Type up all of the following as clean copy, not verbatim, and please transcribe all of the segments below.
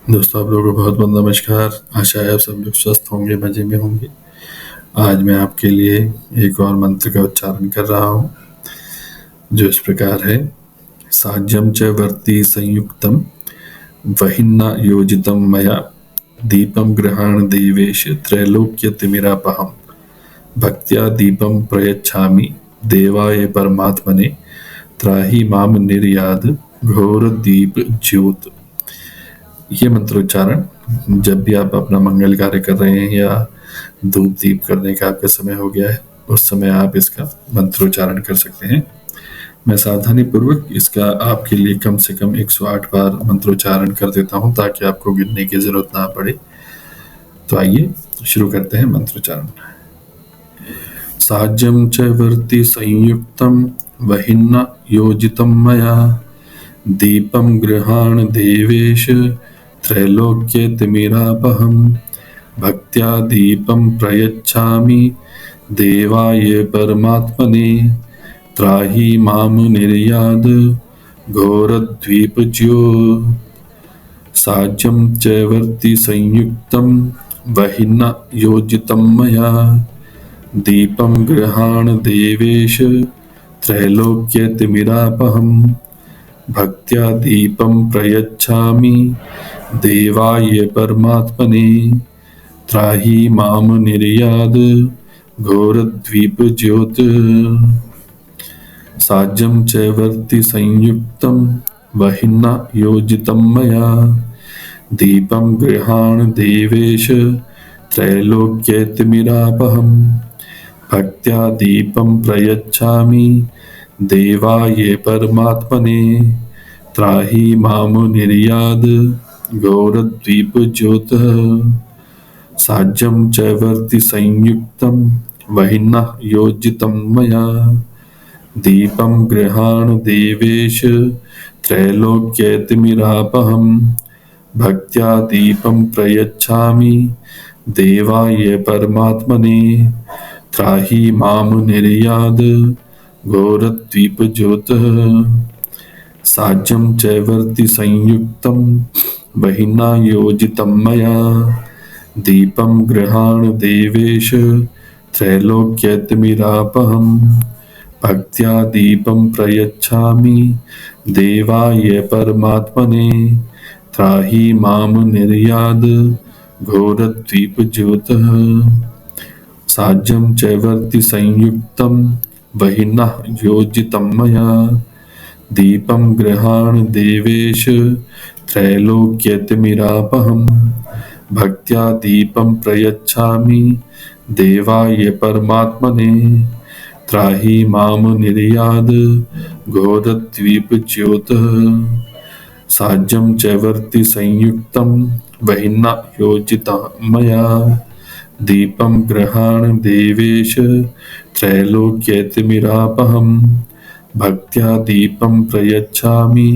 दोस्तों, आप लोगों को बहुत बहुत नमस्कार। आशा है आप सब लोग स्वस्थ होंगे, मज़े में होंगे। आज मैं आपके लिए एक और मंत्र का उच्चारण कर रहा हूँ, जो इस प्रकार है। साज्यम च वर्ति संयुक्तम वहिन्ना योजितम मया दीपम गृहाण देवेश त्रैलोक्य तिमिरापहम भक्त्या दीपम प्रयच्छामि देवाय परमात्मने त्राहि माम निर्याद घोर दीप ज्योत। ये मंत्रोच्चारण जब भी आप अपना मंगल कार्य कर रहे हैं या धूप दीप करने का आपका समय हो गया है, उस समय आप इसका मंत्रोच्चारण कर सकते हैं। मैं सावधानी पूर्वक इसका आपके लिए कम से कम 108 बार मंत्रोच्चारण कर देता हूं, ताकि आपको गिनने की जरूरत ना पड़े। तो आइए शुरू करते हैं मंत्रोच्चारण। साज्यम च वर्ति संयुक्तम वहिन्ना योजितम मया दीपम गृहाण देवेश त्रैलोक्य तिमिरापहम भक्त्या दीपम प्रयच्छामि देवाय परमात्मने त्राहि माम निर्याद घोरद्वीपज्यो। साज्यं च वर्ति संयुक्तं वहिना योजितं मया दीपं गृहाण देवेश त्रैलोक्यतिमिरापहं भक्त्या दीपं प्रयच्छामि देवाय परमात्मने त्राहि माम निर्याद घोरद्वीपज्योत। साज्यं च वर्ति संयुक्तं वहिन्ना योजितं मया दीपं गृहाण देवेश त्रैलोक्यतिमिरापहं भक्त्या दीपं प्रयच्छामि देवाय परमात्मने त्राहि माम निर्याद घोरद्वीपज्योतः। साज्यं च वर्ति संयुक्तं वहिन्ना योजितं मया दीपं गृहाण देवेश त्रैलोक्यतिमिरापहं भक्त्या दीपं प्रयच्छामि देवाय परमात्मने त्राहि माम निर्याद घोरद्वीपज्योतः। साज्यं च वर्ति संयुक्तं वहिना योजितं मया दीपं गृहाण देवेश त्रैलोक्यतिमिरापहं भक्त्या दीपं प्रयच्छामि देवाय परमात्मने त्राहि माम निर्याद घोरद्वीपज्योतः। साज्यं च वर्ति संयुक्तं वहिना योजितं मया दीपं गृहाण देवेश त्रैलोक्यतिमिरापहं भक्त्या दीपं प्रयच्छामि देवाय परमात्मने त्राहि माम निर्याद घोरद्वीपज्योतः। साज्यं च वर्ति संयुक्तं वहिना योजितं मया दीपं गृहाण देवेश त्रैलोक्यतिमिरापहं भक्त्या दीपं प्रयच्छामि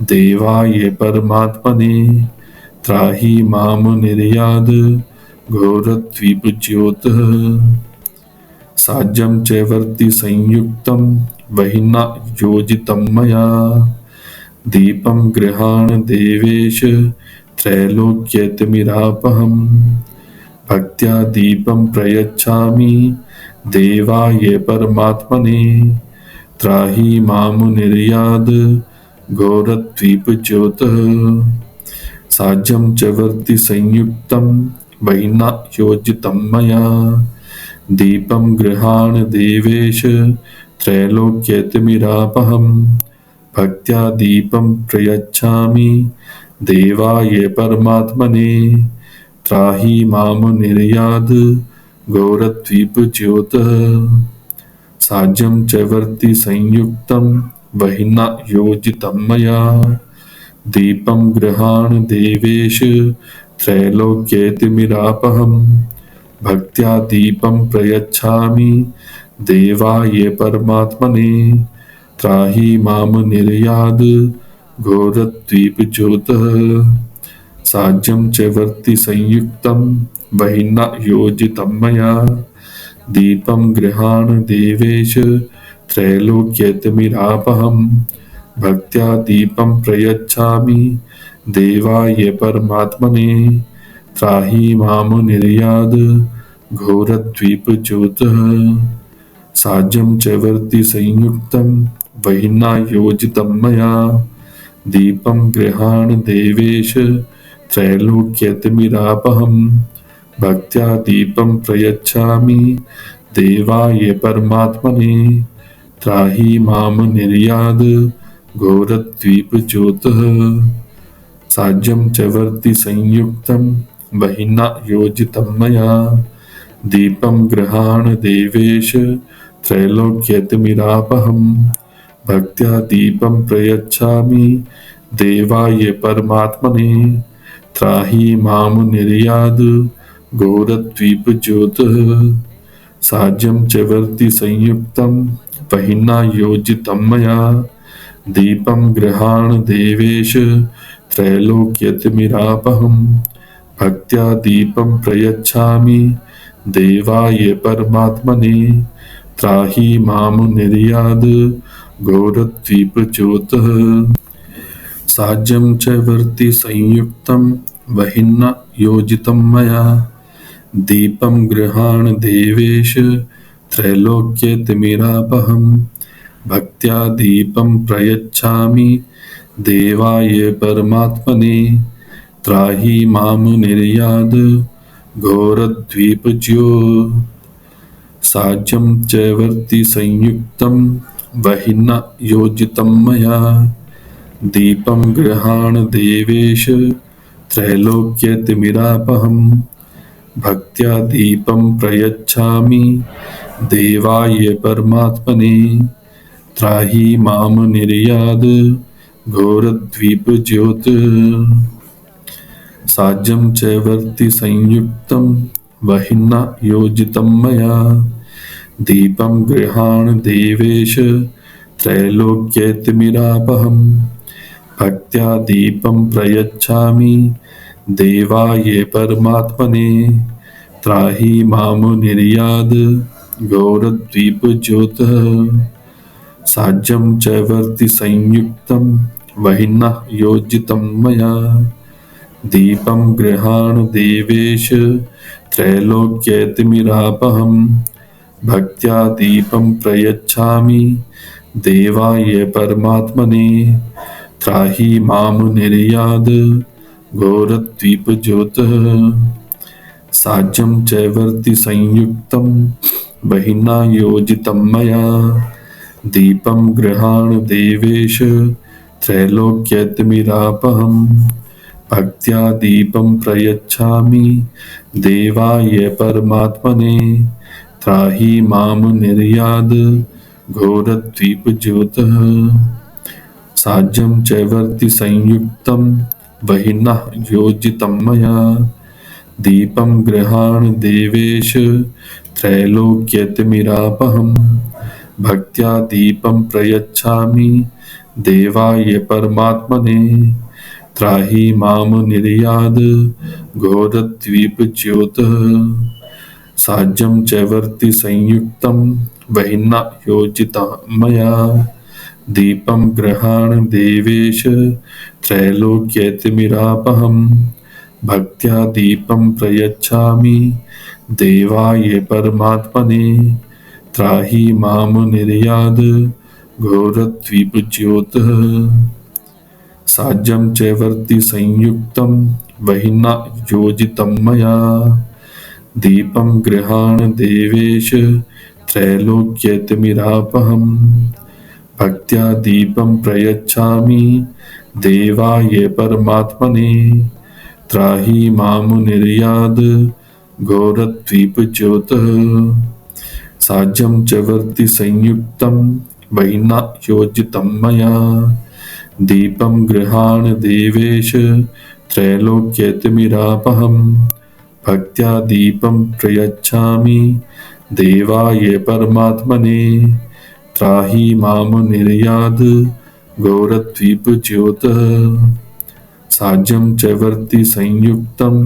देवाय परमात्मने त्राहि माम निर्याद घोरद्वीपज्योतः। साज्यं च वर्ति संयुक्तं वहिना योजितं मया दीपं गृहाण देवेश त्रैलोक्यतिमिरापहं भक्त्या दीपं प्रयच्छामि देवाय परमात्मने त्राहि माम निर्याद घोरद्वीपज्योतः। साज्यं च वर्ति संयुक्तं वहिना योजितं मया दीपं गृहाण देवेश त्रैलोक्यतिमिरापहं भक्त्या दीपं प्रयच्छामि देवाय परमात्मने त्राहि माम निर्याद घोरद्वीपज्योतः। साज्यं च वर्ति संयुक्तं वहिना योजितं मया दीपं गृहाण देवेश त्रैलोक्यतिमिरापहं भक्त्या दीपं प्रयच्छामि देवाय परमात्मने त्राहि माम निर्याद घोरद्वीपज्योतः। साज्यं च वर्ति संयुक्तं वहिना योजितं मया दीपं गृहाण देवेश त्रैलोक्यतिमिरापहं भक्त्या दीपं प्रयच्छामि देवाय परमात्मने त्राहि मां निर्याद घोरद्वीपज्योतः साज्यं च वर्ति संयुक्तं वह्निना योजितं मया दीपं गृहाण देवेश त्रैलोक्यतिमिरापहं भक्त्या दीपं प्रयच्छामि देवाय परमात्मने त्राहि मां निर्याद घोरद्वीपज्योतः साज्यं च वर्ति संयुक्तं वह्निना योजितं मया दीपं गृहाण देवेश त्रैलोक्यतिमिरापहं भक्त्या दीपं प्रयच्छामि देवाय परमात्मने त्राहि मां निर्याद घोरद्वीपज्योतः साज्यं च वर्ति संयुक्तं वह्निना योजितं मया दीपं गृहाण देवेश त्रैलोक्यतिमिरापहं भक्त्या दीपं प्रयच्छामि देवाय परमात्मने त्राहि मां निर्याद घोरद्वीपज्योतः साज्यं च वर्ति संयुक्तं वह्निना योजितं मया दीपं गृहाण देवेश त्रैलोक्यतिमिरापहं भक्त्या दीपं प्रयच्छामि देवाय परमात्मने त्राहि मां निर्याद घोरद्वीपज्यो साज्यं च वर्ति संयुक्तं वह्निना योजितं मया दीपं गृहाण देवेश त्रैलोक्यतिमिरापहं भक्त्या दीपं प्रयच्छामि देवाय परमात्मने त्राहि मां निर्याद घोरद्वीपज्योतः साज्यं च वर्ति संयुक्तं वह्निना योजितं मया दीपं गृहाण देवेश त्रैलोक्यतिमिरापहं भक्त्या दीपं प्रयच्छामि देवाय परमात्मने त्राहि मां निर्याद घोरद्वीपज्योतः साज्यं च वर्ति संयुक्तं वह्निना योजितं मया दीपं गृहाण देवेश त्रैलोक्यतिमिरापहं भक्त्या दीपं प्रयच्छामि देवाय परमात्मने त्राहि मां निर्याद घोरद्वीपज्योतः साज्यं च वर्ति संयुक्तं वह्निना योजितं मया दीपं गृहाण देवेश त्रैलोक्यतिमिरापहं भक्त्या दीपं प्रयच्छामि देवाय परमात्मने त्राहि मां निर्याद घोरद्वीपज्योतः साज्यं च वर्ति संयुक्तं वह्निना योजितं मया दीपं गृहाण देवेश त्रैलोक्यतिमिरापहं भक्त्या दीपं प्रयच्छामि देवाय परमात्मने त्राहि मां निर्याद घोरद्वीपज्योतः साज्यं च वर्ति संयुक्तं वह्निना योजितं मया दीपं गृहाण देवेश त्रैलोक्यतिमिरापहं भक्त्या दीपं प्रयच्छामि देवाय परमात्मने त्राहि मां निर्याद घोरद्वीपज्योतः साज्यं च वर्ति संयुक्तं वह्निना योजितं मया दीपं गृहाण देवेश त्रैलोक्यतिमिरापहं भक्त्या दीपं प्रयच्छामि देवाय परमात्मने त्राहि मां निर्याद घोरद्वीपज्योतः साज्यं च वर्ति संयुक्तं वह्निना योजितं मया दीपं गृहाण देवेश त्रैलोक्यतिमिरापहं भक्त्या दीपं प्रयच्छामि देवाय परमात्मने त्राहि मां निर्याद घोरद्वीपज्योतः साज्यं च वर्ति संयुक्तं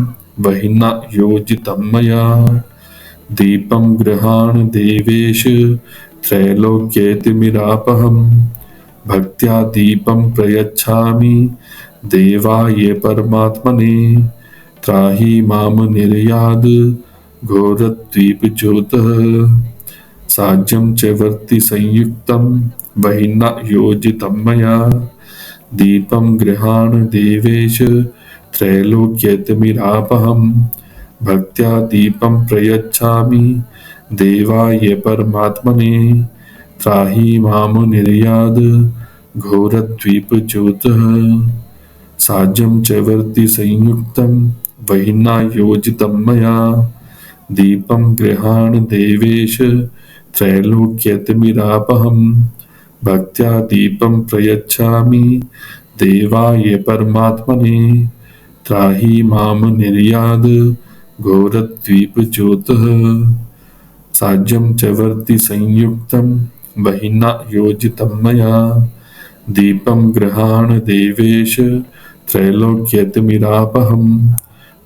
वह्निना योजितं मया दीपं गृहाण देवेश त्रैलोक्यतिमिरापहं भक्त्या दीपं प्रयच्छामि देवाय परमात्मने त्राहि माम निर्याद घोरद्वीपज्योतः साज्यं च वर्ति संयुक्तं बहिर्न योजितं मया दीपं गृहाण देवेश त्रैलोक्यतिमिरापहं भक्त्या दीपं प्रयच्छामि देवाय परमात्मने त्राहि माम निर्याद घोरद्वीपज्योतः साज्यं च वर्ति संयुक्तं बहिर्न योजितं मया दीपं गृहाण देवेश त्रैलोक्यतिमिरापहं भक्त्या दीपं प्रयच्छामि देवाय परमात्मने त्राहि माम निर्याद घोरद्वीपज्योतः साज्यं च वर्ति संयुक्तं बहिर्न योजितं मया दीपं गृहाण देवेश त्रैलोक्यतिमिरापहं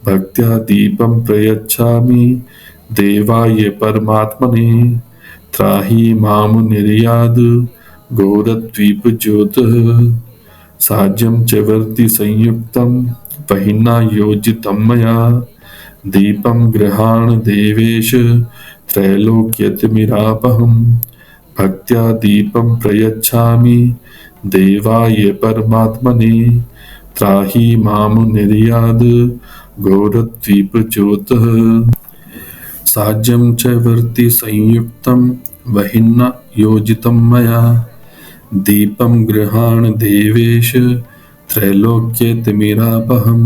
भक्त्या दीपं प्रयच्छामि देवाय परमात्मने त्राहि माम निर्याद घोरद्वीपज्योतः साज्यं च वर्ति संयुक्तं बहिर्न योजितं मया दीपं गृहाण देवेश त्रैलोक्यतिमिरापहं भक्त्या दीपं प्रयच्छामि देवाय परमात्मने त्राहि माम निर्याद घोरद्वीपज्योतः साज्यं च वर्ति संयुक्तं बहिर्न योजितं मया दीपं गृहाण देवेश त्रैलोक्यतिमिरापहं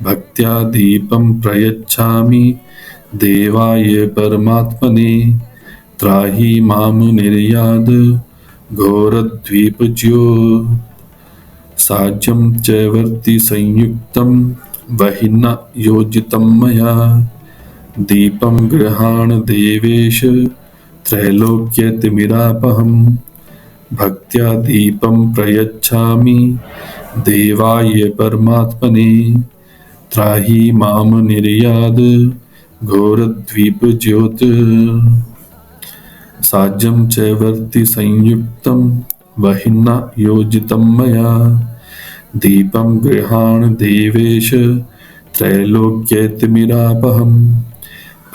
भक्त्या दीपं प्रयच्छामि देवाय परमात्मने त्राहि माम निर्याद घोरद्वीपज्यो साज्यं च वर्ति संयुक्तं बहिर्न योजितं मया दीपं गृहाण देवेश त्रैलोक्यतिमिरापहं भक्त्या दीपं प्रयच्छामि देवाय परमात्मने त्राहि माम निर्याद घोरद्वीपज्योतः साज्यं च वर्ति संयुक्तं बहिर्न योजितं मया दीपं गृहाण देवेश त्रैलोक्यतिमिरापहं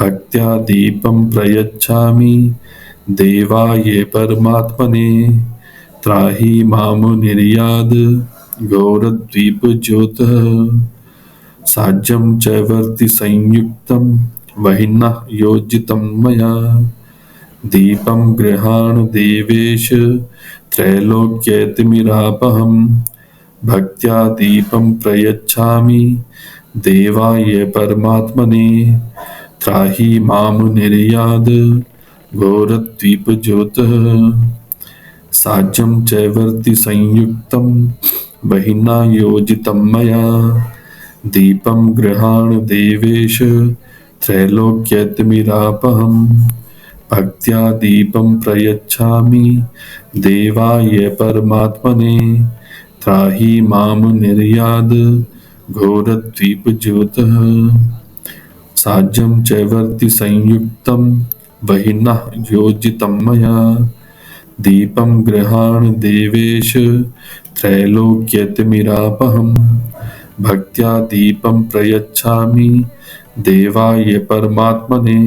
भक्त्या दीपं प्रयच्छामि देवाय परमात्मने त्राहि माम निर्याद घोरद्वीपज्योतः साज्यं च वर्ति संयुक्तं बहिर्न योजितं मया दीपं गृहाण देवेश त्रैलोक्यतिमिरापहं भक्त्या दीपं प्रयच्छामि देवाय परमात्मने त्राहि माम निर्याद घोरद्वीपज्योतः साज्यं च वर्ति संयुक्तं बहिर्न योजितं मया दीपं गृहाण देवेश त्रैलोक्यतिमिरापहं भक्त्या दीपं प्रयच्छामि देवाय परमात्मने त्राहि माम निर्याद घोरद्वीपज्योतः साज्यं च वर्ति संयुक्तं बहिर्न योजितं मया दीपं गृहाण देवेश त्रैलोक्यतिमिरापहं भक्त्या दीपं प्रयच्छामि देवाय परमात्मने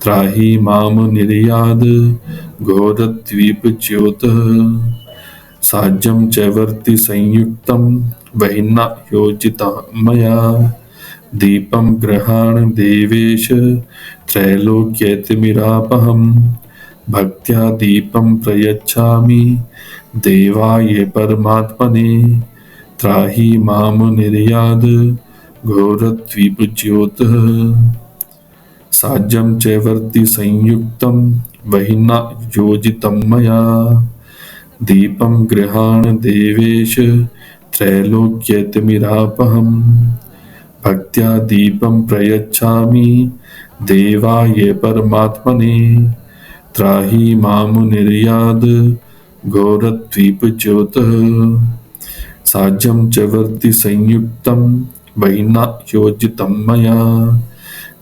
त्राहि माम निर्याद घोरद्वीपज्योतः साज्यं च वर्ति संयुक्तं बहिर्न योजितं मया दीपं गृहाण देवेश त्रैलोक्यतिमिरापहं भक्त्या दीपं प्रयच्छामि देवाय परमात्मने त्राहि माम निर्याद घोरद्वीपज्योतः साज्यं च वर्ति संयुक्तं बहिर्न योजितं मया दीपं गृहाण देवेश त्रैलोक्यतिमिरापहं भक्त्या दीपं प्रयच्छामि देवाय परमात्मने त्राहि माम निर्याद घोरद्वीपज्योतः साज्यं च वर्ति संयुक्तं बहिर्न योजितं मया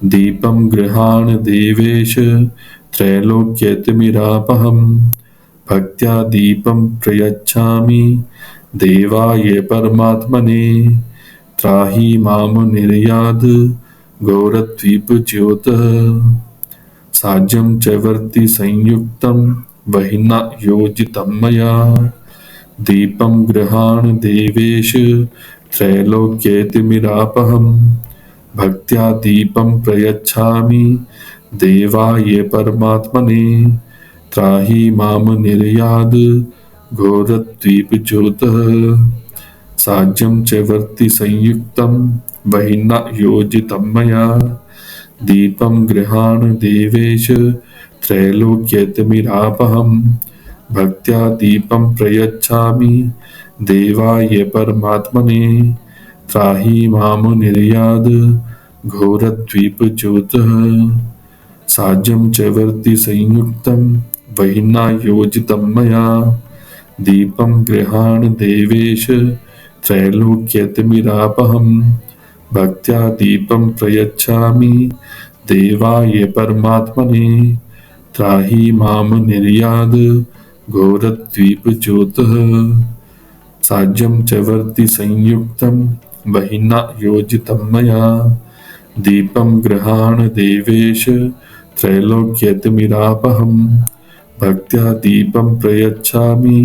दीपं गृहाण देवेश त्रैलोक्यतिमिरापहं भक्त्या दीपं प्रयच्छामि देवाय परमात्मने त्राहि माम निर्याद घोरद्वीपज्योतः साज्यं च वर्ति संयुक्तं वह्निना योजितं मया दीपं गृहाण देवेश त्रैलोक्येतिमिरापहं भक्त्या दीपं प्रयच्छामि देवाय परमात्मने त्राहि माम निर्याद घोरद्वीपज्योतः साज्यं च वर्ति संयुक्तं वह्निना योजितं मया दीपं गृहाण देवेश त्रैलोक्येतिमिरापहं भक्त्या दीपं प्रयच्छामि देवाय परमात्मने त्राहि माम निर्याद घोरद्वीपज्योतः साज्यं च वर्ति संयुक्तं वह्निना योजितं मया दीपं गृहाण देवेश त्रैलोक्येतिमिरापहं भक्त्या दीपं प्रयच्छामि देवाय परमात्मने त्राहि माम निर्याद घोरद्वीपज्योतः साज्यं च वर्ति संयुक्तं वह्निना योजितं मया दीपं गृहाण देवेश त्रैलोक्येतिमिरापहं भक्त्या दीपं प्रयच्छामि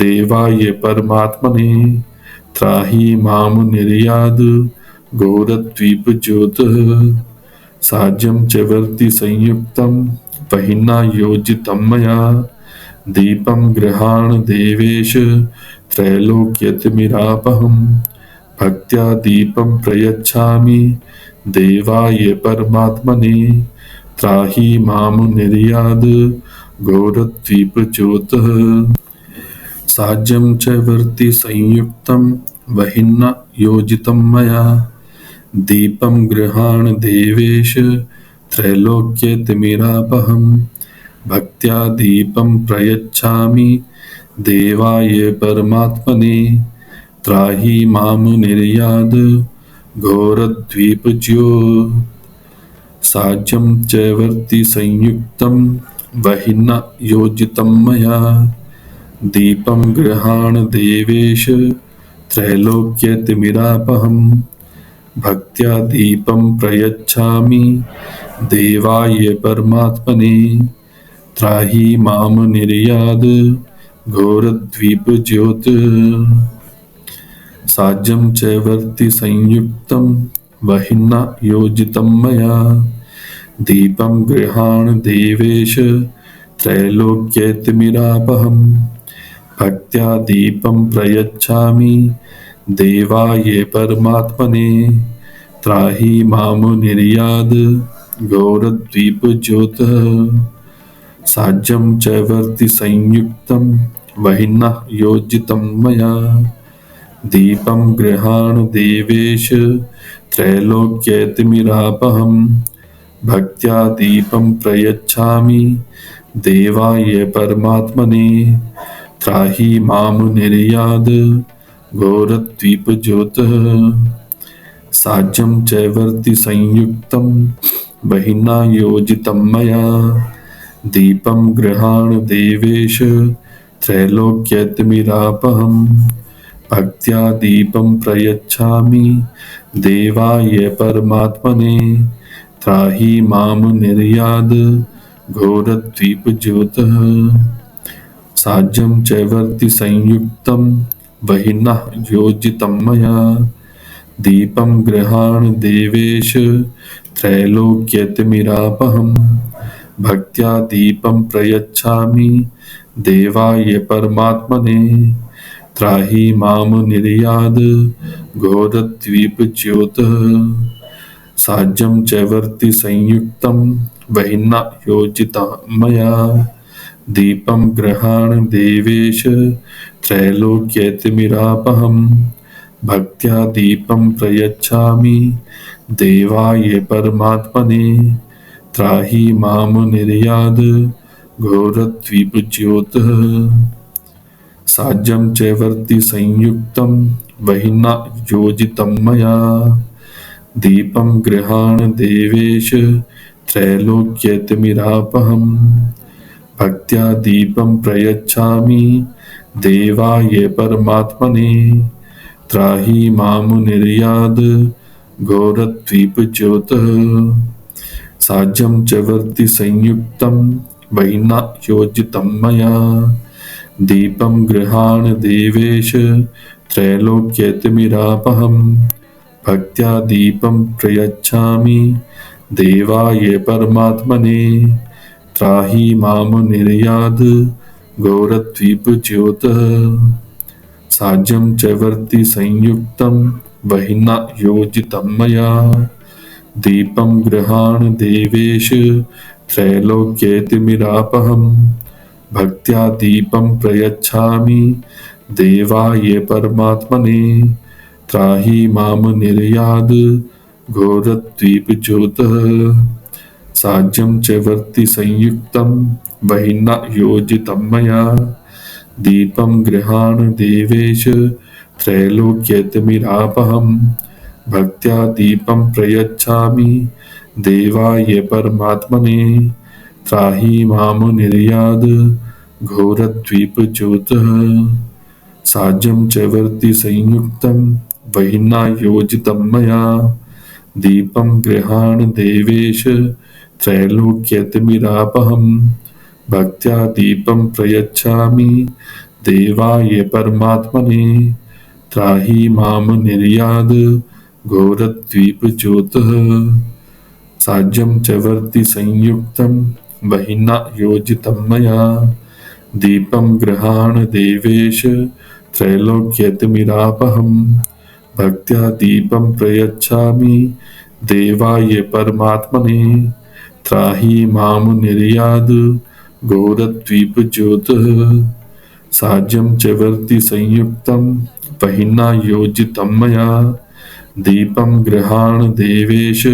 देवाय परमात्मने त्राहि माम निर्याद घोरद्वीपज्योतः साज्यं च वर्ति संयुक्तं वह्निना योजितं मया दीपं गृहाण देवेश त्रैलोक्येतिमिरापहं भक्त्या दीपं प्रयच्छामि देवाय परमात्मने त्राहि माम निर्याद घोरद्वीपज्योतः साज्यं च वर्ति संयुक्तं वह्निना योजितं मया दीपं गृहाण देवेश त्रैलोक्येतिमिरापहं भक्त्या दीपं प्रयच्छामि देवाय परमात्मने त्राहि माम निर्याद घोरद्वीपज्योतः साज्यं च वर्ति संयुक्तं वह्निना योजितं मया दीपं गृहाण देवेश त्रैलोक्येतिमिरापहं भक्त्या दीपं प्रयच्छामि देवाय परमात्मने त्राहि माम निर्याद घोरद्वीपज्योतः साज्यं च वर्ति संयुक्तं वह्निना योजितं मया दीपं गृहाण देवेश त्रैलोक्येतिमिरापहं भक्त्या दीपं प्रयच्छामि देवाय परमात्मने त्राहि माम निर्याद घोरद्वीपज्योतः साज्यं च वर्ति संयुक्तं वह्निना योजितं मया दीपं गृहाण देवेश त्रैलोक्येतिमिरापहं भक्त्या दीपं प्रयच्छामि देवाय परमात्मने त्राहि माम निर्याद घोरद्वीपज्योतः साज्यं च वर्ति संयुक्तं वह्निना योजितं मया दीपं गृहाण देवेश त्रैलोक्येतिमिरापहं भक्त्या दीपं प्रयच्छामि देवाय परमात्मने त्राहि माम निर्याद घोरद्वीपज्योतः साज्यं च वर्ति संयुक्तं वह्निना योजितं मया दीपं गृहाण देवेश त्रैलोक्येतिमिरापहं भक्त्या दीपं प्रयच्छामि देवाय परमात्मने त्राहि माम निर्याद घोरद्वीपज्योतः साज्यं च वर्ति संयुक्तं वह्निना योजितं मया दीपं गृहाण देवेश त्रैलोक्येतिमिरापहं भक्त्या दीपं प्रयच्छामि देवाय परमात्मने त्राहि माम निर्याद घोरद्वीपज्योतः साज्यं च वर्ति संयुक्तं वह्निना योजितं मया दीपं गृहाण देवेश त्रैलोक्येतिमिरापहं भक्त्या दीपं प्रयच्छामि देवाय परमात्मने त्राहि मामुनिर्याद घोरद्वीपज्योतः साज्यं च वर्ति संयुक्तं वैना योजितं मया दीपं गृहाण देवेश त्रैलोक्यतिमिरापहं भक्त्या दीपं प्रयच्छामि देवाय परमात्मने त्राहि मामुनिर्याद घोरद्वीपज्योतः साज्यं च वर्ति संयुक्तं वहिना योजितं मया दीपं गृहाण देवेश त्रैलोक्यतिमिरापहं भक्त्या दीपं प्रयच्छामि देवाय परमात्मने त्राहि मामुनिर्याद घोरद्वीपज्योतः साज्यं च वर्ति संयुक्तं वहिना योजितं मया दीपं गृहाण देवेश त्रैलोक्यतिमिरापहं भक्त्या दीपं प्रयच्छामि देवाय परमात्मने त्राहि मामुनिर्याद घोरद्वीपज्योतः साज्यं च वर्ति संयुक्तं वहिना योजितं मया दीपं गृहाण देवेश त्रैलोक्यतिमिरापहं भक्त्या दीपं प्रयच्छामि देवाय परमात्मने त्राहि मामुनिर्याद घोरद्वीपज्योतः साज्यं च वर्ति संयुक्तं वहिना योजितं मया दीपं गृहाण देवेश त्रैलोक्यतिमिरापहं भक्त्या दीपं प्रयच्छामि देवाय परमात्मने त्राहि मामुनिर्याद घोरद्वीपज्योतः साज्यं च वर्ति संयुक्तं वहिना योजितं मया दीपं गृहाण देवेश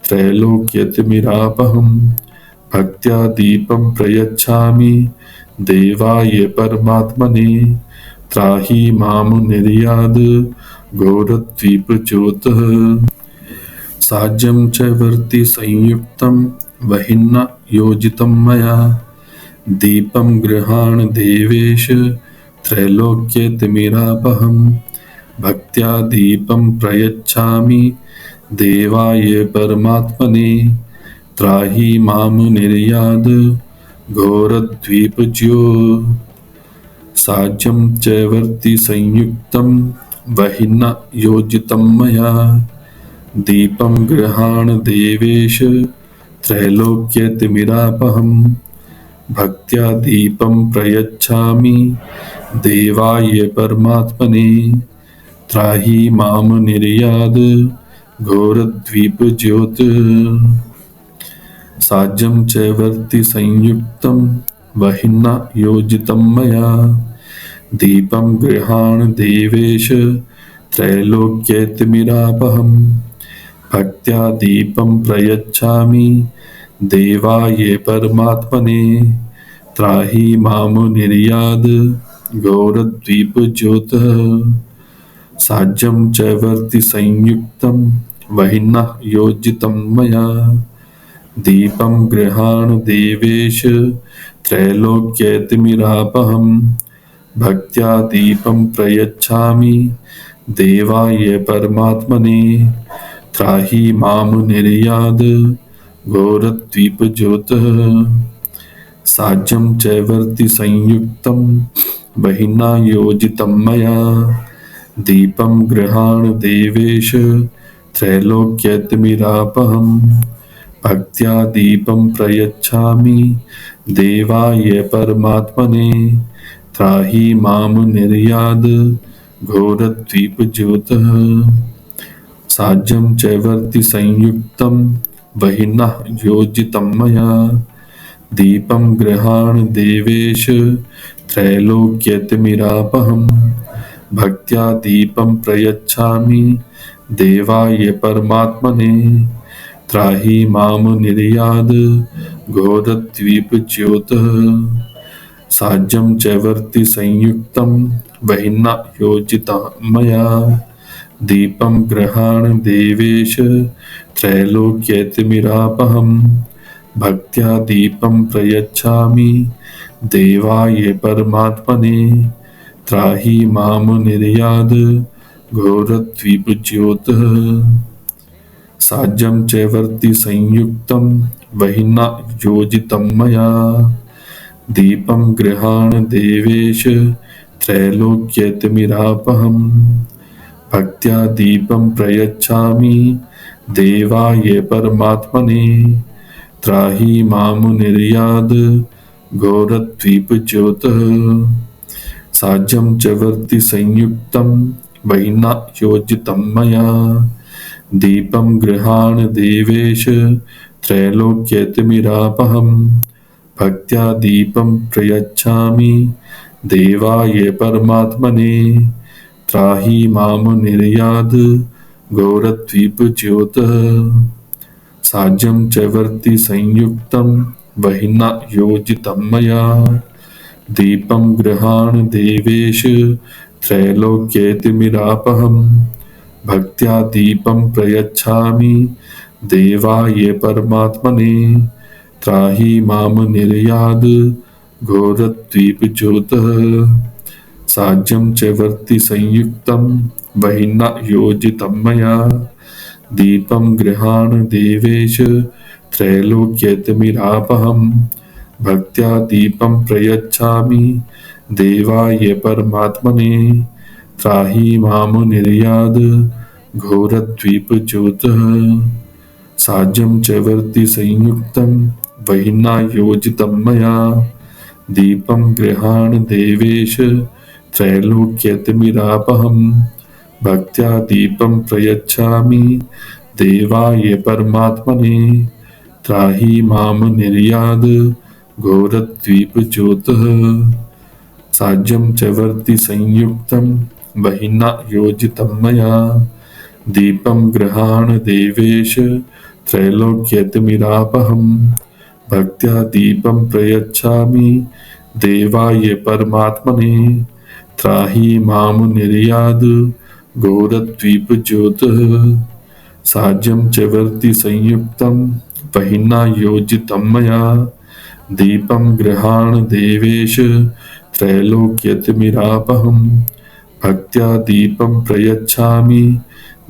त्रैलोक्यतिमिरापहं भक्त्या दीपं प्रयच्छामि देवाय परमात्मने त्राहि मामुनिर्याद घोरद्वीपज्योतः साज्यं च वर्ति संयुक्तं वहिना योजितं मया दीपं गृहाण देवेश त्रैलोक्यतिमिरापहं भक्त्या दीपं प्रयच्छामि देवाय परमात्मने त्राहि मामुनिर्याद घोरद्वीपज्यो साज्यं च वर्ति संयुक्तं वहिना योजितं मया दीपं गृहाण देवेश त्रैलोक्यतिमिरापहं भक्त्या दीपं प्रयच्छामि देवाय परमात्मने त्राहि मामुनिर्याद घोरद्वीपज्योतः साज्यं च वर्ति संयुक्तं वहिना योजितं मया दीपं गृहाण देवेश त्रैलोक्यतिमिरापहं भक्त्या दीपं प्रयच्छामि देवाय परमात्मने त्राहि मामुनिर्याद घोरद्वीपज्योतः साज्यं च वर्ति संयुक्तं वहिना योजितं मया दीपं गृहाण देवेश त्रैलोक्यतिमिरापहं भक्त्या दीपं प्रयच्छामि देवाय परमात्मने त्राहि मामुनिर्याद घोरद्वीपज्योतः साज्यं च वर्ति संयुक्तं वहिना योजितं मया दीपं गृहाण देवेश त्रैलोक्यतिमिरापहं भक्त्या दीपं प्रयच्छामि देवाय परमात्मने त्राहि मामुनिर्याद घोरद्वीपज्योतः साज्यं च वर्ति संयुक्तं वहिना योजितं मया दीपं गृहाण देवेश त्रैलोक्यतिमिरापहं भक्त्या दीपं प्रयच्छामि देवाय परमात्मने त्राहि मामुनिर्याद घोरद्वीपज्योतः साज्यं च वर्ति संयुक्तं वहिना योजितं मया दीपं गृहाण देवेश त्रैलोक्यतिमिरापहं भक्त्या दीपं प्रयच्छामि देवाय परमात्मने त्राहि मां निर्याद घोरद्वीपज्योतः साज्यं च वर्ति संयुक्तं वह्निना योजितं मया दीपं गृहाण देवेश त्रैलोक्यतिमिरापहम् भक्त्या दीपं प्रयच्छामि देवाय परमात्मने त्राहि मां निर्याद घोरद्वीपज्योतः साज्यं च वर्ति संयुक्तं वह्निना योजितं मया दीपं गृहाण देवेश त्रैलोक्यतिमिरापहम् भक्त्या दीपं प्रयच्छामि देवाय परमात्मने त्राहि मां निर्याद घोरद्वीपज्योतः साज्यं च वर्ति संयुक्तं वह्निना योजितं मया दीपं गृहाण देवेश त्रैलोक्यतिमिरापहम् भक्त्या दीपं प्रयच्छामि देवाय परमात्मने त्राहि मां निर्याद घोरद्वीपज्योतः साज्यं च वर्ति संयुक्तं वह्निना योजितं मया दीपं गृहाण देवेश त्रैलोक्यतिमिरापहम् भक्त्या दीपं प्रयच्छामि देवाय परमात्मने त्राहि मां निर्याद घोरद्वीपज्योतः साज्यं च वर्ति संयुक्तं वह्निना योजितं मया दीपं गृहाण देवेश त्रैलोक्यतिमिरापहम् भक्त्या दीपं प्रयच्छामि देवाय परमात्मने त्राहि मां निर्याद घोरद्वीपज्योतः साज्यं च वर्ति संयुक्तं वह्निना योजितं मया दीपं गृहाण देवेश त्रैलोक्यतिमिरापहम् भक्त्या दीपं प्रयच्छामि देवाय परमात्मने त्राहि मां निर्याद घोरद्वीपज्योतः साज्यं च वर्ति संयुक्तं वह्निना योजितं मया दीपं गृहाण देवेश त्रैलोक्यतिमिरापहम् भक्त्या दीपं प्रयच्छामि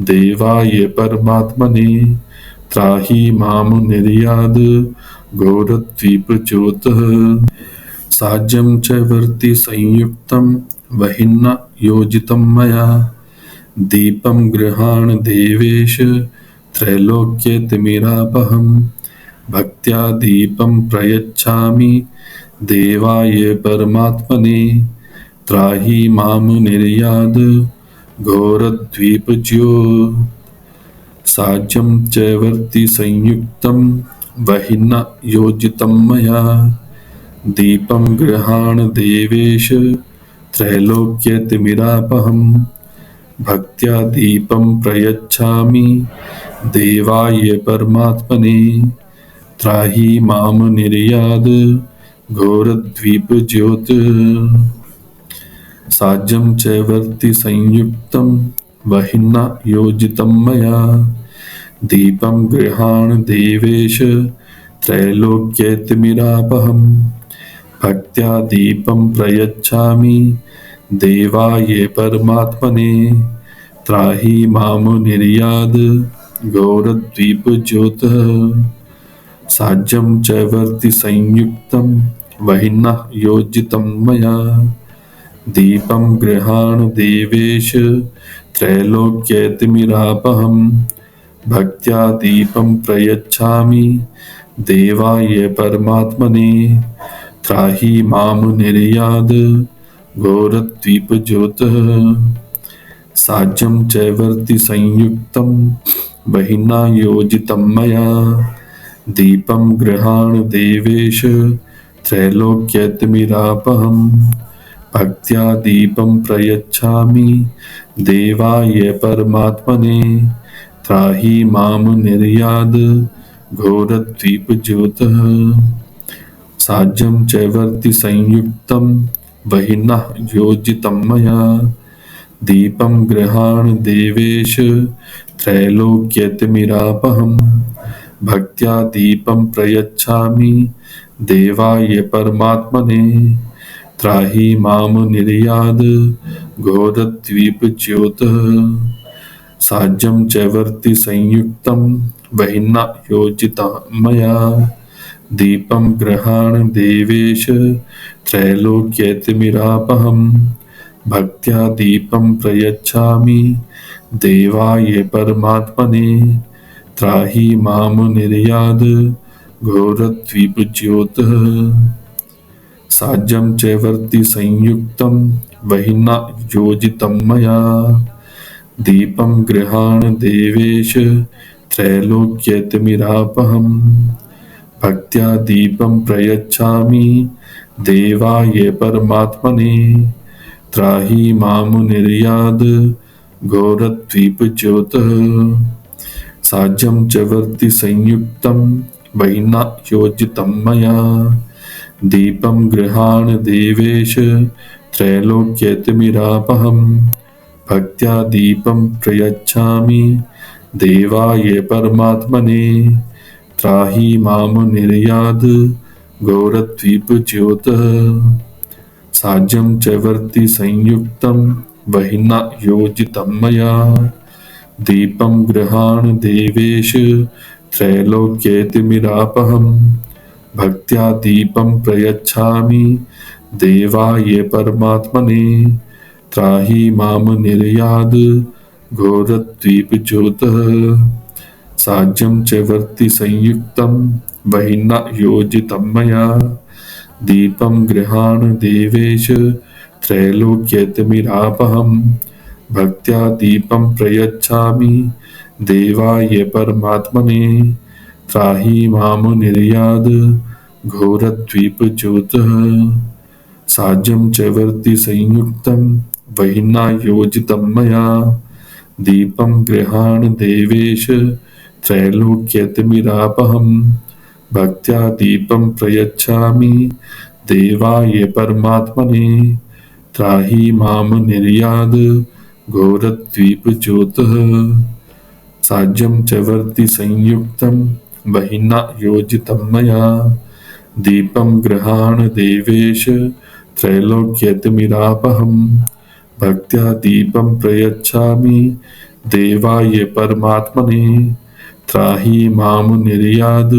देवाय परमात्मने त्राहि मां निर्याद घोरद्वीपज्योतः साज्यं च वर्ति संयुक्तं वह्निना योजितं मया दीपं गृहाण देवेश त्रैलोक्यतिमिरापहम् भक्त्या दीपं प्रयच्छामि देवाय परमात्मने त्राहि मां निर्याद घोरद्वीपज्योतः साज्यं च वर्ति संयुक्तं वह्निना योजितं मया दीपं गृहाण देवेश त्रैलोक्यतिमिरापहम् भक्त्या दीपं प्रयच्छामि देवाय परमात्मने त्राहि मां निर्याद घोरद्वीपज्योतः साज्यं च वर्ति संयुक्तं वह्निना योजितं मया दीपं गृहाण देवेश त्रैलोक्यतिमिरापहम् भक्त्या दीपं प्रयच्छामि देवाय परमात्मने त्राहि मां निर्याद घोरद्वीपज्योतः साज्यं च वर्ति संयुक्तं वह्निना योजितं मया दीपं गृहाण देवेश त्रैलोक्यतिमिरापहम् भक्त्या दीपं प्रयच्छामि देवाय परमात्मने त्राहि मां निर्याद घोरद्वीपज्योतः साज्यं च वर्ति संयुक्तं वह्निना योजितं मया दीपं गृहाण देवेश त्रैलोक्यतिमिरापहम् भक्त्या दीपं प्रयच्छामि देवाय परमात्मने त्राहि मां निर्याद घोरद्वीपज्योतः साज्यं च वर्ति संयुक्तं वह्निना योजितं मया दीपं गृहाण देवेश त्रैलोक्यतिमिरापहम् भक्त्या दीपं प्रयच्छामि देवाय परमात्मने त्राहि माम निर्याद घोरद्वीपज्योतः साज्यं चैवर्ति संयुक्तं वह्निना योजितं मया दीपं गृहाण देवेश त्रैलोक्यतिमिरापहम् भक्त्या दीपं प्रयच्छामि देवाय परमात्मने त्राहि माम निर्याद घोरद्वीपज्योतः साज्यं चैवर्ति संयुक्तं वह्निना योजितं मया दीपं गृहाण देवेश त्रैलोक्यतिमिरापहम् भक्त्या दीपं प्रयच्छामि देवाय परमात्मने त्राहि माम निर्याद घोरद्वीपज्योतः साज्यं चैवर्ति संयुक्तं वह्निना योजितं मया दीपं गृहाण देवेश त्रैलोक्यतिमिरापहम् भक्त्या दीपं प्रयच्छामि देवाय परमात्मने त्राहि माम निर्याद घोरद्वीपज्योतः साज्यं चैवर्ति संयुक्तं वह्निना योजितं मया दीपं गृहाण देवेश त्रैलोक्यतिमिरापहम् भक्त्या दीपं प्रयच्छामि देवाय परमात्मने त्राहि माम निर्याद घोरद्वीपज्योतः साज्यं चैवर्ति संयुक्तं वह्निना योजितं मया दीपं गृहाण देवेश त्रैलोक्यतिमिरापहम् भक्त्या दीपं प्रयच्छामि देवाय परमात्मने त्राहि माम निर्याद घोरद्वीपज्योतः साज्यं चैवर्ति संयुक्तं वह्निना योजितं मया दीपं गृहाण देवेश त्रैलोक्यतिमिरापहम् भक्त्या दीपं प्रयच्छामि देवाय परमात्मने त्राहि माम निर्याद घोरद्वीपज्योतः साज्यं चैवर्ति संयुक्तं वह्निना योजितं मया दीपं गृहाण देवेश त्रैलोक्यतिमिरापहम् भक्त्या दीपं प्रयच्छामि देवाय परमात्मने त्राहि माम निर्याद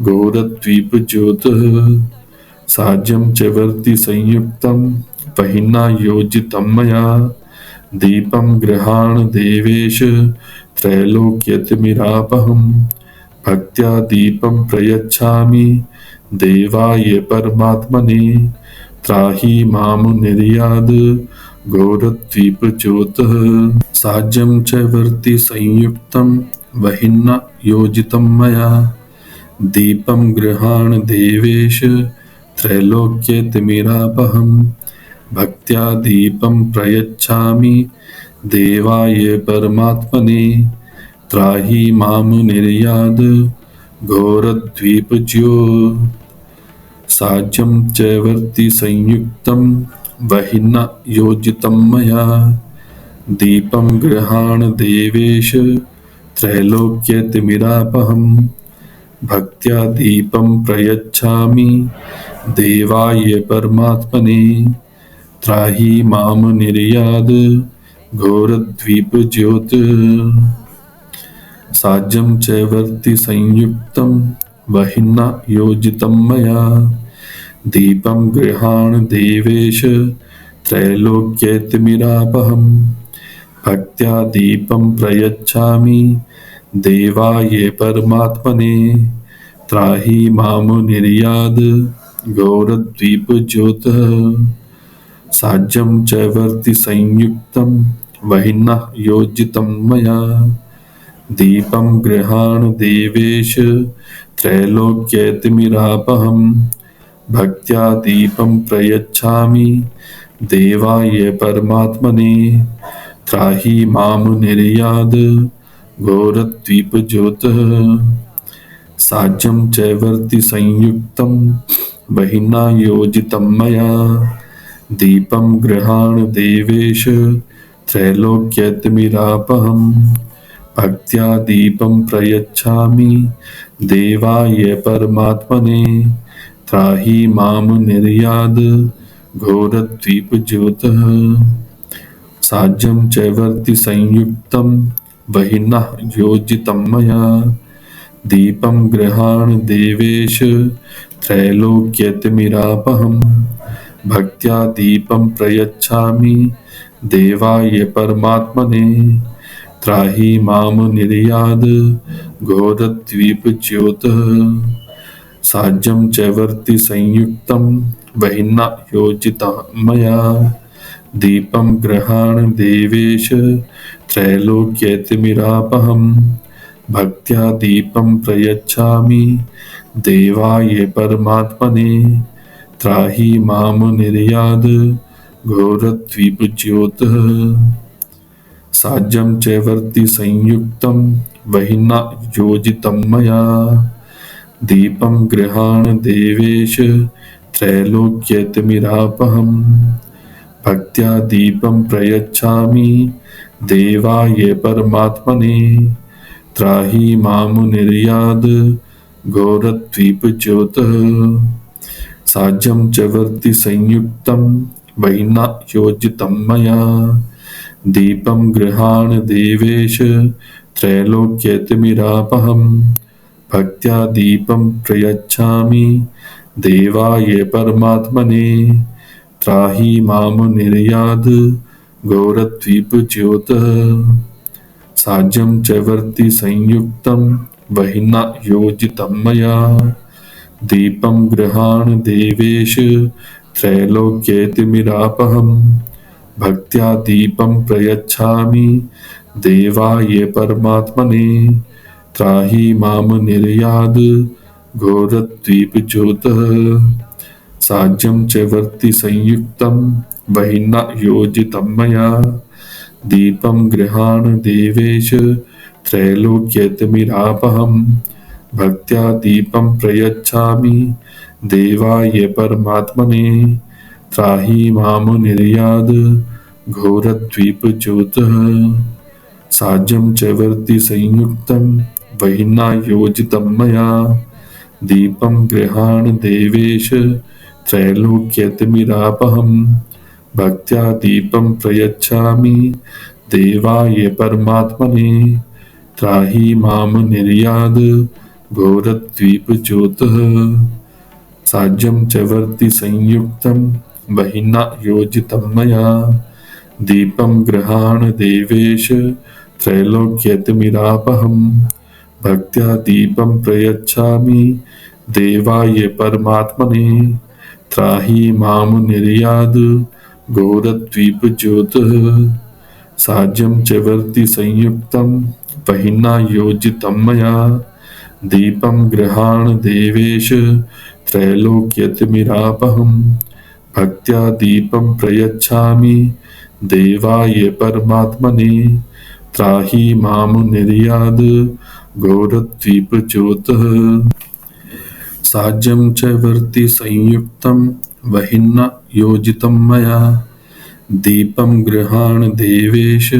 घोरद्वीपज्योतः साज्यं चैवर्ति संयुक्तं वह्निना योजितं मया दीपं गृहाण देवेश त्रैलोक्यतिमिरापहम् भक्त्या दीपं प्रयच्छामि देवाय परमात्मने त्राहि माम निर्याद घोरद्वीपज्योतः साज्यं चैवर्ति संयुक्तं वह्निना योजितं मया दीपं गृहाण देवेश त्रैलोक्यतिमिरापहम् भक्त्या दीपं प्रयच्छामि देवाय परमात्मने त्राहि माम निर्याद घोरद्वीपज्योतः साज्यं चैवर्ति संयुक्तं वह्निना योजितं मया दीपं गृहाण देवेश त्रैलोक्यतिमिरापहम् भक्त्या दीपं प्रयच्छामि देवाय परमात्मने त्राहि माम निर्याद घोरद्वीपज्योतः साज्यं चैवर्ति संयुक्तं वह्निना योजितं मया दीपं गृहाण देवेश त्रैलोक्यतिमिरापहम् भक्त्या दीपं प्रयच्छामि देवाय परमात्मने त्राहि माम निर्याद घोरद्वीपज्योतः साज्यं चैवर्ति संयुक्तं वह्निना योजितं मया दीपं गृहाण देवेश त्रैलोक्यतिमिरापहम् भक्त्या दीपं प्रयच्छामि देवाय परमात्मने त्राहि माम निर्याद घोरद्वीपज्योतः साज्यं चैवर्ति संयुक्तं वह्निना योजितं मया दीपं गृहाण देवेश त्रैलोक्यतिमिरापहम् भक्त्या दीपं प्रयच्छामि देवाय परमात्मने त्राहि माम निर्याद घोरद्वीपज्योतः साज्यं च वर्ति संयुक्तं वह्निना योजितं मया दीपं गृहाण देवेश त्रैलोक्यतिमिरापहम् भक्त्या दीपं प्रयच्छामि देवाय परमात्मने त्राहि मां निर्याद घोरद्वीपज्योतः साज्यं च वर्ति संयुक्तं वह्निना योजितं मया दीपं गृहाण देवेश त्रैलोक्यतिमिरापहम् भक्त्या दीपं प्रयच्छामि देवाय परमात्मने त्राहि मां निर्याद घोरद्वीपज्योतः साज्यं च वर्ति संयुक्तं वह्निना योजितं मया दीपं गृहाण देवेश त्रैलोक्यतिमिरापहम् भक्त्या दीपं प्रयच्छामि देवाय परमात्मने त्राहि मां निर्याद घोरद्वीपज्योतः साज्यं च वर्ति संयुक्तं वह्निना योजितं मया दीपं गृहाण देवेश त्रैलोक्यतिमिरापहम् भक्त्या दीपं प्रयच्छामि देवाय परमात्मने त्राहि मां निर्याद घोरद्वीपज्योतः साज्यं च वर्ति संयुक्तं वह्निना योजितं मया दीपं गृहाण देवेश त्रैलोक्यतिमिरापहम् भक्त्या दीपं प्रयच्छामि देवाय परमात्मने त्राहि मां निर्याद घोरद्वीपज्योतः साज्यं च वर्ति संयुक्तं वह्निना योजितं मया दीपं गृहाण देवेश त्रैलोक्यतिमिरापहम् भक्त्या दीपं प्रयच्छामि देवाय परमात्मने त्राहि मां निर्याद घोरद्वीपज्योतः साज्यं च वर्ति संयुक्तं वह्निना योजितं मया दीपं गृहाण देवेश त्रैलोक्यतिमिरापहम् भक्त्या दीपं प्रयच्छामि देवाय परमात्मने त्राहि मां निर्याद घोरद्वीपज्योतः साज्यं च वर्ति संयुक्तं वह्निना योजितं मया दीपं गृहाण देवेश त्रैलोक्यतिमिरापहम् भक्त्या दीपं प्रयच्छामि देवाय परमात्मने त्राहि मां निर्याद घोरद्वीपज्योतः साज्यं च वर्ति संयुक्तं वह्निना योजितं मया दीपं गृहाण देवेश त्रैलोक्यतिमिरापहम् भक्त्या दीपं प्रयच्छामि देवाय परमात्मने त्राहि मां निर्याद घोरद्वीपज्योतः साज्यं च वर्ति संयुक्तं वह्निना योजितं मया दीपं गृहाण देवेश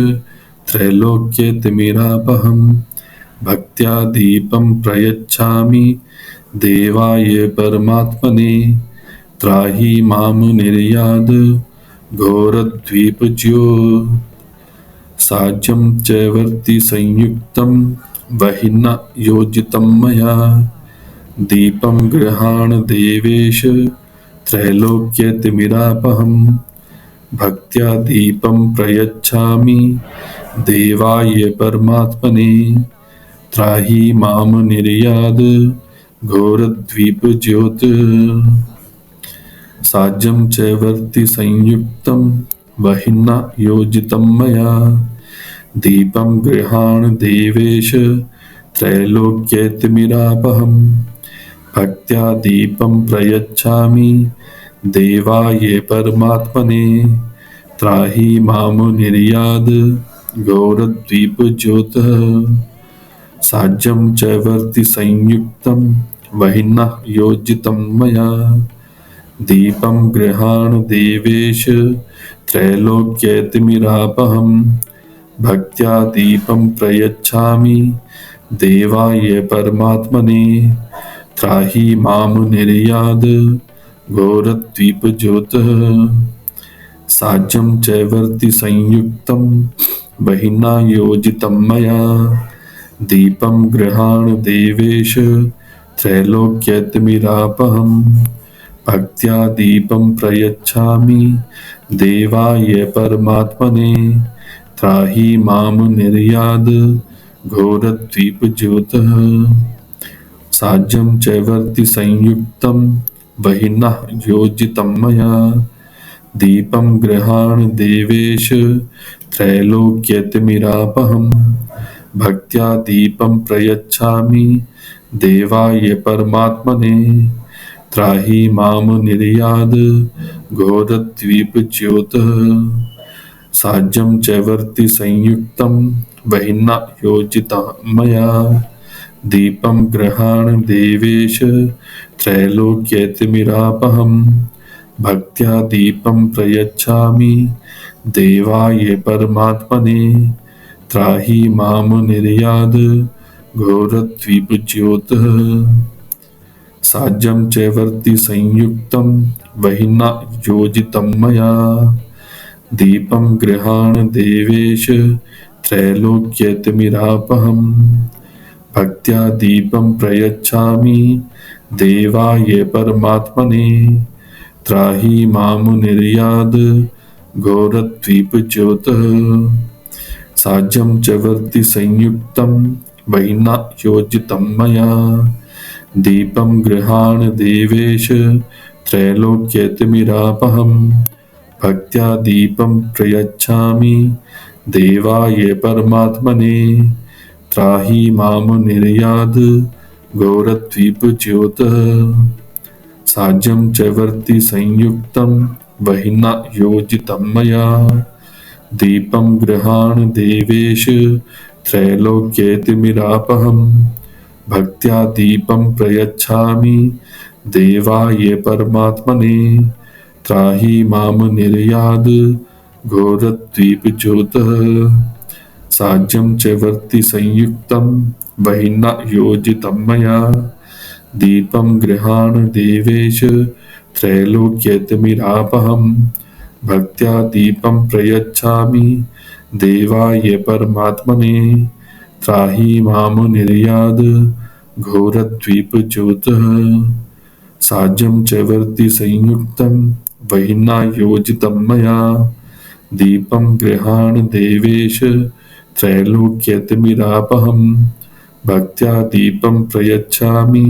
त्रैलोक्यतिमिरापहम् भक्त्या दीपं प्रयच्छामि देवाय परमात्मने त्राहि मां निर्याद घोरद्वीपज्योतः साज्यं च वर्ति संयुक्तं वह्निना योजितं मया दीपं गृहाण देवेश त्रैलोक्यतिमिरापहम् भक्त्या दीपं प्रयच्छामि देवाय परमात्मने त्राहि मां निर्याद घोरद्वीपज्योतः साज्यं च वर्ति संयुक्तं वह्निना योजितं मया दीपं गृहाण देवेश त्रैलोक्यतिमिरापहम् भक्त्या दीपं प्रयच्छामि देवाय परमात्मने त्राहि मां निर्याद घोरद्वीपज्योतः साज्यं च वर्ति संयुक्तं वह्निना योजितं मया दीपं गृहाण देवेश त्रैलोक्यतिमिरापहम् भक्त्या दीपं प्रयच्छामि देवाय परमात्मने त्राहि मां निर्याद घोरद्वीपज्योतिः साज्यं चैवर्ति संयुक्तं बहिना योजितं मया दीपं गृहाण देवेश त्रैलोक्यतिमिरापहम् भक्त्या दीपं प्रयच्छामि देवाय परमात्मने त्राहि मां निर्याद घोरद्वीपज्योतिः साज्यं चैवर्ति संयुक्तं बहिनः योजितं मया दीपं गृहाण देवेश त्रैलोक्यतिमिरापहम् भक्त्या दीपं प्रयच्छामि देवाय परमात्मने त्राहि मां निर्याद घोरद्वीपज्योतिः साज्यं चैवर्ति संयुक्तं बहिना योजितं मया दीपं गृहाण देवेश त्रैलोक्यतिमिरापहम् भक्त्या दीपं प्रयच्छामि देवाय परमात्मने त्राहि मां निर्याद घोरद्वीपज्योतिः साज्यं चैवर्ति संयुक्तं बहिना योजितं मया दीपं गृहाण देवेश त्रैलोक्यतिमिरापहम् भक्त्या दीपं प्रयच्छामि देवाय परमात्मने त्राहि मां निर्याद घोरद्वीपज्योतिः साज्यं चैवर्ति संयुक्तं बहिना योजितं मया दीपं गृहाण देवेश त्रैलोक्यतिमिरापहम् भक्त्या दीपं प्रयच्छामि देवाय परमात्मने त्राहि मां निर्याद घोरद्वीपज्योतिः साज्यं चैवर्ति संयुक्तं बहिना योजितं मया दीपं गृहाण देवेश त्रैलोक्यतिमिरापहम् भक्त्या दीपं प्रयच्छामि देवाय परमात्मने त्राहि मां निर्याद घोरद्वीपज्योतिः साज्यं चैवर्ति संयुक्तं बहिना योजितं मया दीपं गृहाण देवेश त्रैलोक्यतिमिरापहम् भक्त्या दीपं प्रयच्छामि देवाय परमात्मने त्राहि मां निर्याद घोरद्वीपज्योतिः साज्यं चैवर्ति संयुक्तं बहिना योजितं मया दीपं गृहाण देवेश त्रैलोक्यतिमिरापहम् भक्त्या दीपं प्रयच्छामि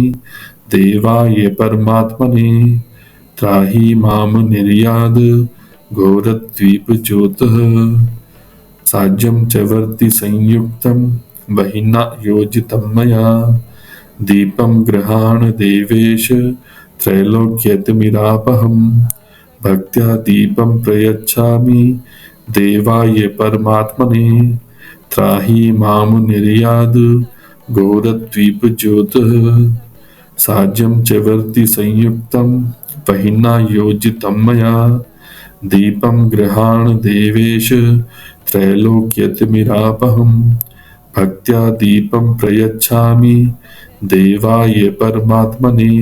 देवाय परमात्मने त्राहि मां निर्याद घोरद्वीपज्योतिः साज्यं चैवर्ति संयुक्तं बहिना योजितं मया दीपं गृहाण देवेश त्रैलोक्यतिमिरापहम् भक्त्या दीपं प्रयच्छामि देवाय परमात्मने त्राहि मां निर्याद घोरद्वीपज्योतिः साज्यं चैवर्ति संयुक्तं बहिना योजितं मया दीपं गृहाण देवेश त्रैलोक्यतिमिरापहम् भक्त्या दीपं प्रयच्छामि देवाय परमात्मने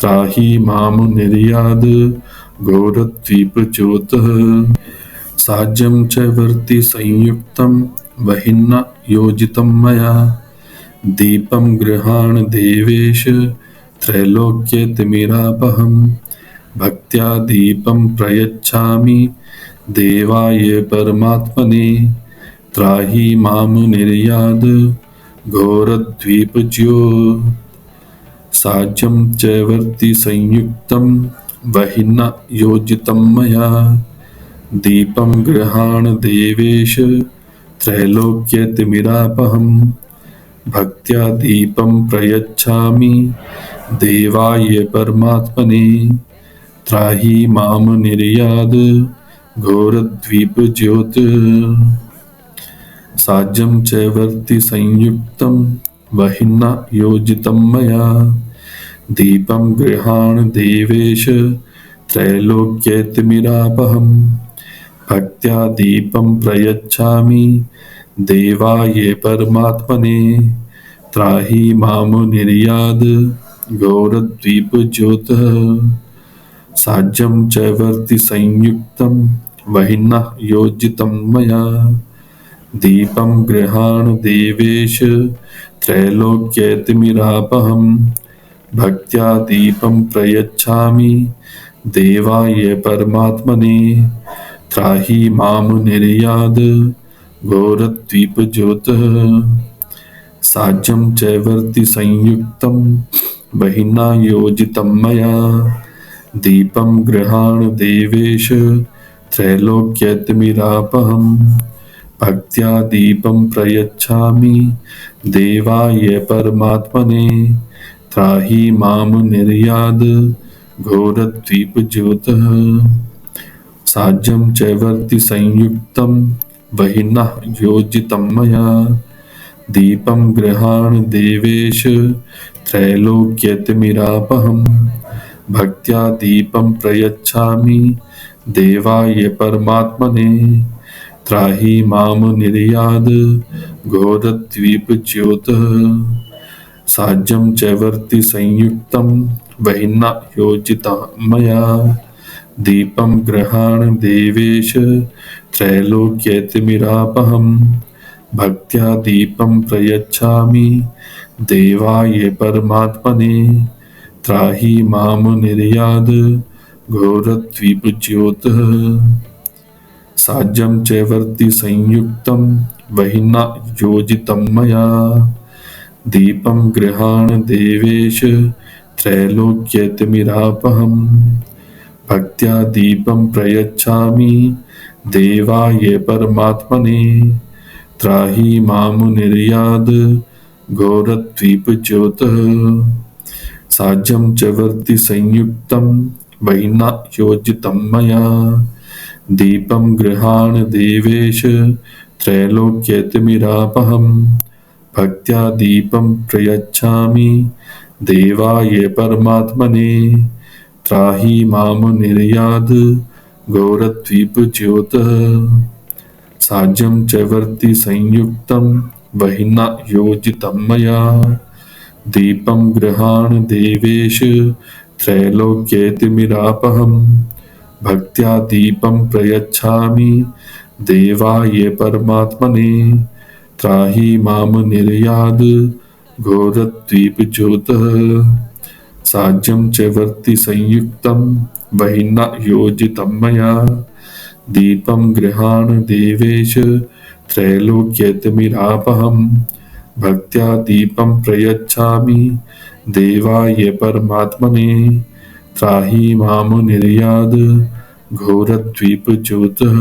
त्राहि मां निर्याद घोरद्वीपज्योतिः साज्यं चैवर्ति संयुक्तं बहिना योजितं मया दीपं गृहाण देवेश त्रैलोक्यतिमिरापहम् भक्त्या दीपं प्रयच्छामि देवाय परमात्मने त्राहि मां निर्याद घोरद्वीपज्योतिः साज्यं चैवर्ति संयुक्तं बहिना योजितं मया दीपं गृहाण देवेश त्रैलोक्यतिमिरापहम् भक्त्या दीपं प्रयच्छामि देवाय परमात्मने त्राहि मां निर्याद घोरद्वीपज्योतिः साज्यं चैवर्ति संयुक्तं बहिना योजितं मया दीपं गृहाण देवेश त्रैलोक्यतिमिरापहम् भक्त्या दीपं प्रयच्छामि देवाय परमात्मने त्राहि मां निर्याद घोरद्वीपज्योतिः साज्यं च वर्ति संयुक्तं वह्निना योजितं मया दीपं गृहाण देवेश त्रैलोक्यतिमिरापहं भक्त्या दीपं प्रयच्छामि देवाय परमात्मने त्राहि मां निर्याद घोरद्वीपज्योतः साज्यं च वर्ति संयुक्तं वह्निना योजितं मया दीपं गृहाण देवेश त्रैलोक्यतिमिरापहं भक्त्या दीपं प्रयच्छामि देवाय परमात्मने त्राहि मां निर्याद घोरद्वीपज्योतः साज्यं च वर्ति संयुक्तं वह्निना योजितं मया दीपं गृहाण देवेश त्रैलोक्यतिमिरापहं भक्त्या दीपं प्रयच्छामि देवाय परमात्मने त्राहि मां निर्याद घोरद्वीपज्योतः साज्यं च वर्ति संयुक्तं वह्निना योजितं मया दीपं गृहाण देवेश त्रैलोक्यतिमिरापहं भक्त्या दीपं प्रयच्छामि देवाय परमात्मने त्राहि मां निर्याद घोरद्वीपज्योतः साज्यं च वर्ति संयुक्तं वह्निना योजितं मया दीपं गृहाण देवेश त्रैलोक्यतिमिरापहं भक्त्या दीपं प्रयच्छामि देवाय परमात्मने त्राहि मां निर्याद घोरद्वीपज्योतः साज्यं च वर्ति संयुक्तं वह्निना योजितं मया दीपं गृहाण देवेश त्रैलोक्यतिमिरापहं भक्त्या दीपं प्रयच्छामि देवाय परमात्मने त्राहि मां निर्याद घोरद्वीपज्योतः साज्यं च वर्ति संयुक्तं वह्निना योजितं मया दीपं गृहाण देवेश त्रैलोक्यतिमिरापहं भक्त्या दीपं प्रयच्छामि देवाय परमात्मने त्राहि मां निर्याद घोरद्वीपज्योतः साज्यं च वर्ति संयुक्तं वह्निना योजितं मया दीपं गृहाण देवेश त्रैलोक्यतिमिरापहं भक्त्या दीपं प्रयच्छामि देवाय परमात्मने त्राहि मां निर्याद घोरद्वीपज्योतः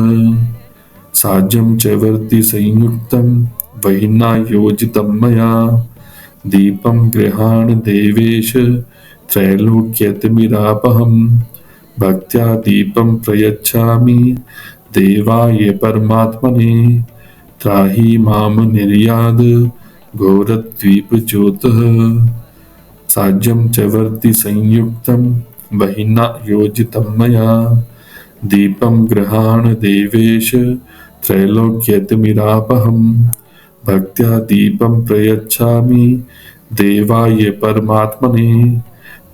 साज्यं च वर्ति संयुक्तं वह्निना योजितं मया दीपं गृहाण देवेश त्रैलोक्यतिमिरापहं भक्त्या दीपं प्रयच्छामि देवाय परमात्मने त्राहि मां निर्याद घोरद्वीपज्योतः साज्यं च वर्ति संयुक्तं वह्निना योजितं मया दीपं गृहाण देवेश त्रैलोक्यतिमिरापहं भक्त्या दीपं प्रयच्छामि देवाय परमात्मने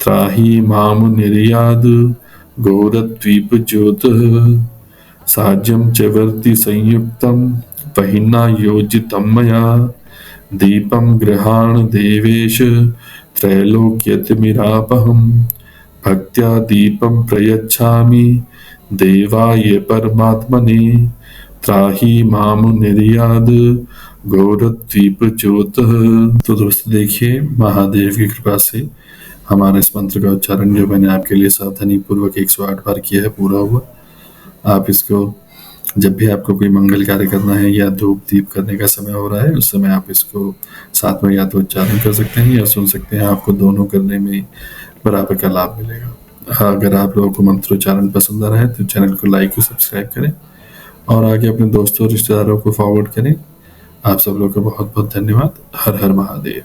त्राहि मां निर्याद घोरद्वीपज्योतः साज्यं च वर्ति संयुक्तं वह्निना योजितं मया दीपं गृहाण देवेश त्रैलोक्यतिमिरापहं भक्त्या दीपं प्रयच्छामि देवाय परमात्मने त्राहि मां निर्याद घोरद्वीपज्योतः। तो दोस्तों देखिए, महादेव की कृपा से हमारे इस मंत्र का उच्चारण जो मैंने आपके लिए सावधानी पूर्वक 108 बार किया है पूरा हुआ। आप इसको जब भी आपको कोई मंगल कार्य करना है या धूप दीप करने का समय हो रहा है, उस समय आप इसको साथ में या तो उच्चारण कर सकते हैं या सुन सकते हैं। आपको दोनों करने में बराबर का लाभ मिलेगा। अगर आप लोगों को मंत्रोच्चारण पसंद आ रहा है तो चैनल को लाइक और सब्सक्राइब करें और आगे अपने दोस्तों रिश्तेदारों को फॉरवर्ड करें। आप सब लोगों का बहुत बहुत धन्यवाद। हर हर महादेव।